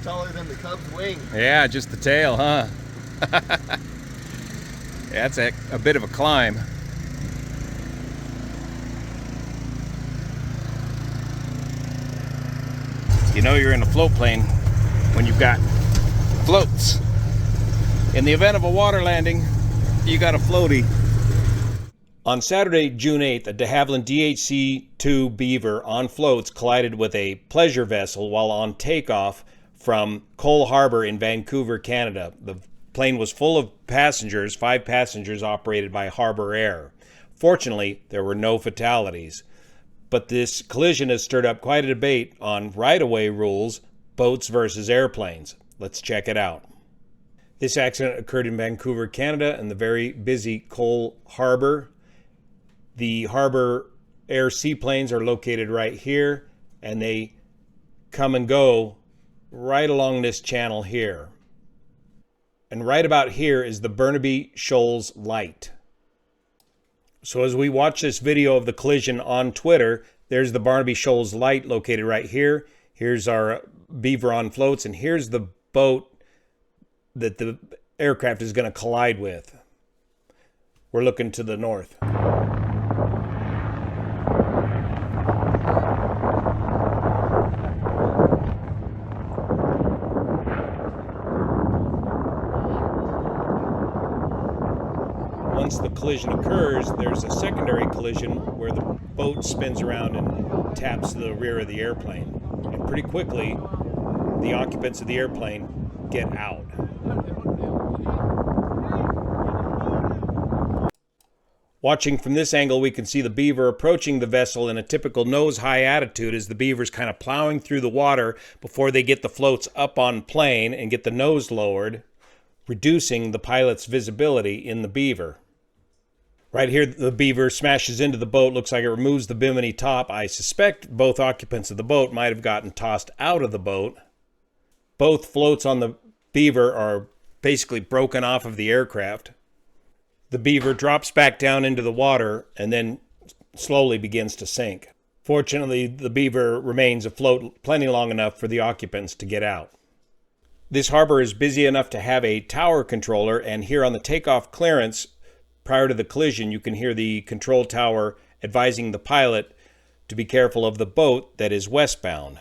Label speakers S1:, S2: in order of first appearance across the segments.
S1: It's taller than the Cub's wing.
S2: Yeah, just the tail, huh? That's a bit of a climb. You know you're in a float plane when you've got floats. In the event of a water landing, you got a floaty. On Saturday, June 8th, a de Havilland DHC-2 Beaver on floats collided with a pleasure vessel while on takeoff from Cole Harbour in Vancouver, Canada. The plane was full of passengers, 5 passengers operated by Harbour Air. Fortunately, there were no fatalities. But this collision has stirred up quite a debate on right-of-way rules, boats versus airplanes. Let's check it out. This accident occurred in Vancouver, Canada, in the very busy Cole Harbour. The Harbour Air seaplanes are located right here, and they come and go right along this channel here. And right about here is the Burnaby Shoals Light. So as we watch this video of the collision on Twitter, there's the Burnaby Shoals Light located right here. Here's our Beaver on floats, and here's the boat that the aircraft is going to collide with. We're looking to the north. Once the collision occurs, there's a secondary collision where the boat spins around and taps the rear of the airplane. And pretty quickly, the occupants of the airplane get out. Watching from this angle, we can see the Beaver approaching the vessel in a typical nose-high attitude as the Beaver's kind of plowing through the water before they get the floats up on plane and get the nose lowered, reducing the pilot's visibility in the Beaver. Right here, the Beaver smashes into the boat. Looks like it removes the bimini top. I suspect both occupants of the boat might have gotten tossed out of the boat. Both floats on the Beaver are basically broken off of the aircraft. The Beaver drops back down into the water and then slowly begins to sink. Fortunately, the Beaver remains afloat plenty long enough for the occupants to get out. This harbor is busy enough to have a tower controller, and here on the takeoff clearance, prior to the collision, you can hear the control tower advising the pilot to be careful of the boat that is westbound.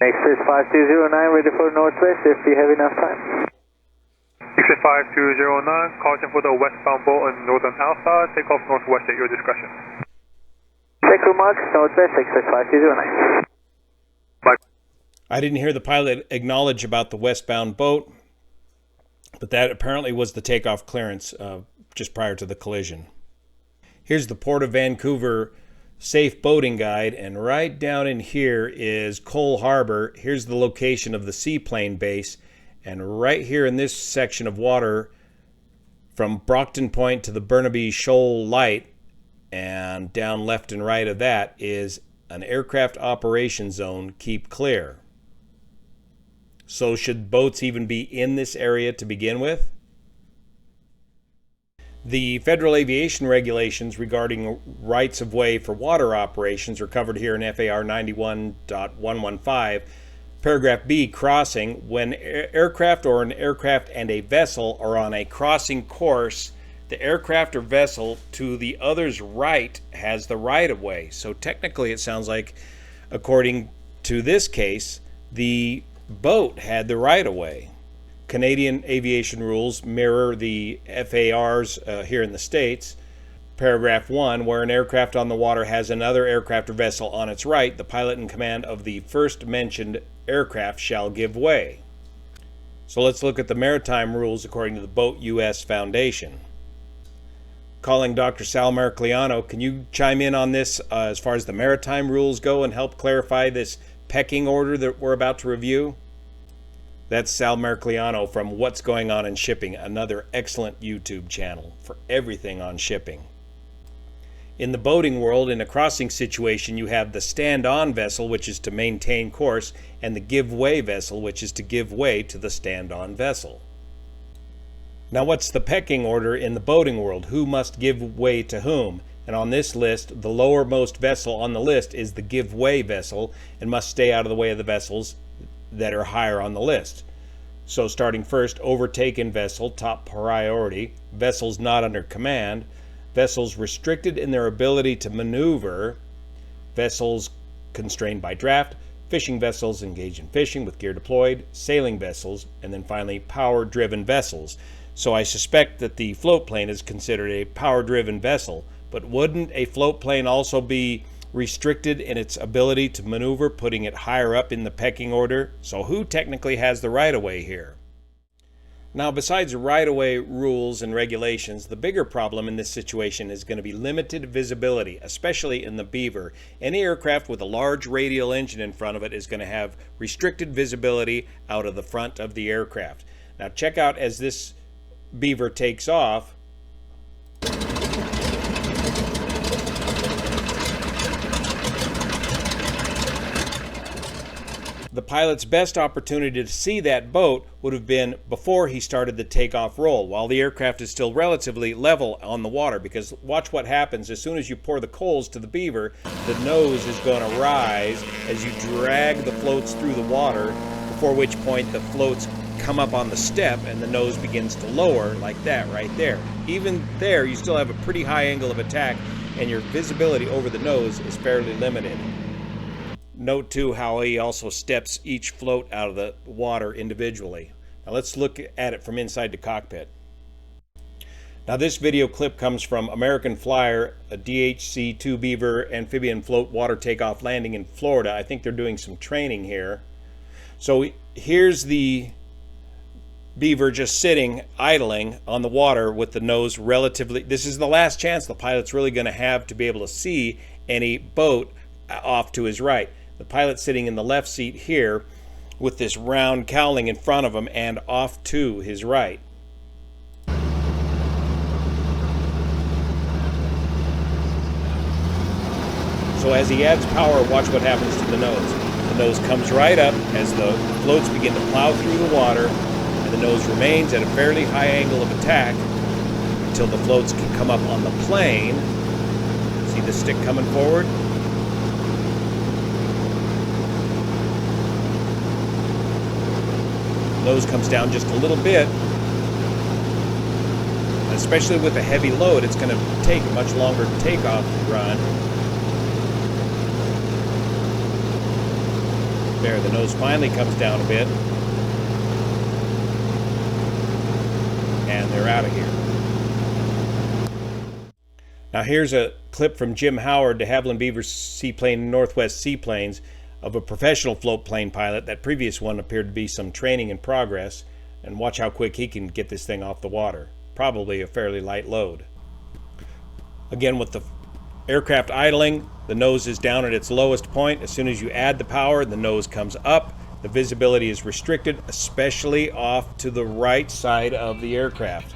S3: Express 5209, ready for northwest if we have enough time.
S4: Express 5209, caution for the westbound boat on northern Alpha, take off northwest at your discretion.
S3: Check remarks, northwest, Express 5209.
S2: I didn't hear the pilot acknowledge about the westbound boat, but that apparently was the takeoff clearance just prior to the collision. Here's the Port of Vancouver Safe Boating Guide, and right down in here is Cole Harbour. Here's the location of the seaplane base, and right here in this section of water from Brockton Point to the Burnaby Shoal Light and down left and right of that is an aircraft operation zone. Keep clear. So should boats even be in this area to begin with? The federal aviation regulations regarding rights of way for water operations are covered here in FAR 91.115. Paragraph B, crossing. When aircraft or an aircraft and a vessel are on a crossing course, the aircraft or vessel to the other's right has the right of way. So technically it sounds like, according to this case, the boat had the right of way. Canadian aviation rules mirror the FARs here in the States. Paragraph 1, where an aircraft on the water has another aircraft or vessel on its right, the pilot in command of the first mentioned aircraft shall give way. So let's look at the maritime rules according to the Boat US Foundation. Calling Dr. Sal Marcigliano, can you chime in on this as far as the maritime rules go and help clarify this pecking order that we're about to review? That's Sal Marcigliano from What's Going On in Shipping, another excellent YouTube channel for everything on shipping. In the boating world, in a crossing situation, you have the stand-on vessel, which is to maintain course, and the give-way vessel, which is to give way to the stand-on vessel. Now, what's the pecking order in the boating world? Who must give way to whom? And on this list, the lowermost vessel on the list is the give-way vessel and must stay out of the way of the vessels that are higher on the list. So starting first, overtaken vessel, top priority, vessels not under command, vessels restricted in their ability to maneuver, vessels constrained by draft, fishing vessels engaged in fishing with gear deployed, sailing vessels, and then finally power-driven vessels. So I suspect that the float plane is considered a power-driven vessel, but wouldn't a float plane also be restricted in its ability to maneuver, putting it higher up in the pecking order? So who technically has the right-of-way here? Now, besides right-of-way rules and regulations, the bigger problem in this situation is going to be limited visibility, especially in the Beaver. Any aircraft with a large radial engine in front of it is going to have restricted visibility out of the front of the aircraft. Now check out as this Beaver takes off. The pilot's best opportunity to see that boat would have been before he started the takeoff roll, while the aircraft is still relatively level on the water, because watch what happens as soon as you pour the coals to the Beaver. The nose is going to rise as you drag the floats through the water, before which point the floats come up on the step and the nose begins to lower like that right there. Even there, you still have a pretty high angle of attack, and your visibility over the nose is fairly limited. Note too how he also steps each float out of the water individually. Now let's look at it from inside the cockpit. Now this video clip comes from American Flyer, a DHC-2 Beaver amphibian float water takeoff landing in Florida. I think they're doing some training here. So here's the Beaver just sitting, idling on the water with the nose relatively. This is the last chance the pilot's really going to have to be able to see any boat off to his right. The pilot sitting in the left seat here with this round cowling in front of him and off to his right. So as he adds power, watch what happens to the nose. The nose comes right up as the floats begin to plow through the water, and the nose remains at a fairly high angle of attack until the floats can come up on the plane. See the stick coming forward? Nose comes down just a little bit. Especially with a heavy load, it's going to take a much longer takeoff run. There, the nose finally comes down a bit. And they're out of here. Now here's a clip from Jim Howard, de Havilland Beaver Seaplane, Northwest Seaplanes, of a professional float plane pilot. That previous one appeared to be some training in progress, and watch how quick he can get this thing off the water. Probably a fairly light load. Again, with the aircraft idling, the nose is down at its lowest point. As soon as you add the power, the nose comes up. The visibility is restricted, especially off to the right side of the aircraft.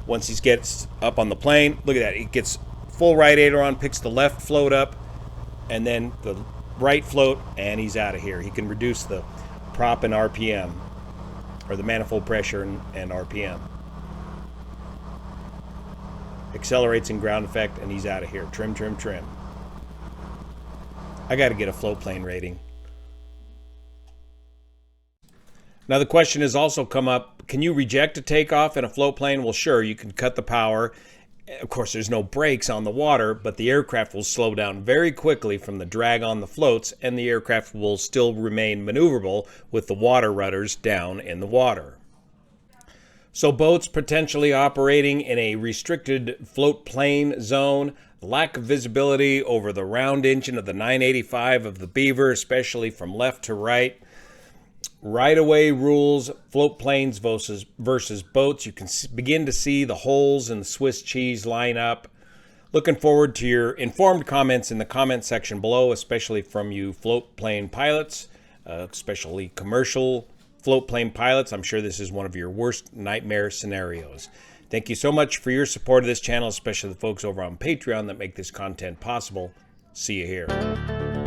S2: Once he gets up on the plane, look at that, he gets full right aileron, picks the left float up, and then the right float, and he's out of here. He can reduce the prop and RPM, or the manifold pressure and RPM. Accelerates in ground effect, and he's out of here. Trim, trim, trim. I got to get a float plane rating. Now the question has also come up, can you reject a takeoff in a float plane? Well, sure, you can cut the power. Of course, there's no brakes on the water, but the aircraft will slow down very quickly from the drag on the floats, and the aircraft will still remain maneuverable with the water rudders down in the water. So boats potentially operating in a restricted float plane zone, lack of visibility over the round engine of the 985 of the Beaver, especially from left to right. Right-of-way rules, float planes versus boats. You can begin to see the holes in the Swiss cheese line up. Looking forward to your informed comments in the comment section below, especially from you float plane pilots, especially commercial float plane pilots. I'm sure this is one of your worst nightmare scenarios. Thank you so much for your support of this channel, especially the folks over on Patreon that make this content possible. See you here.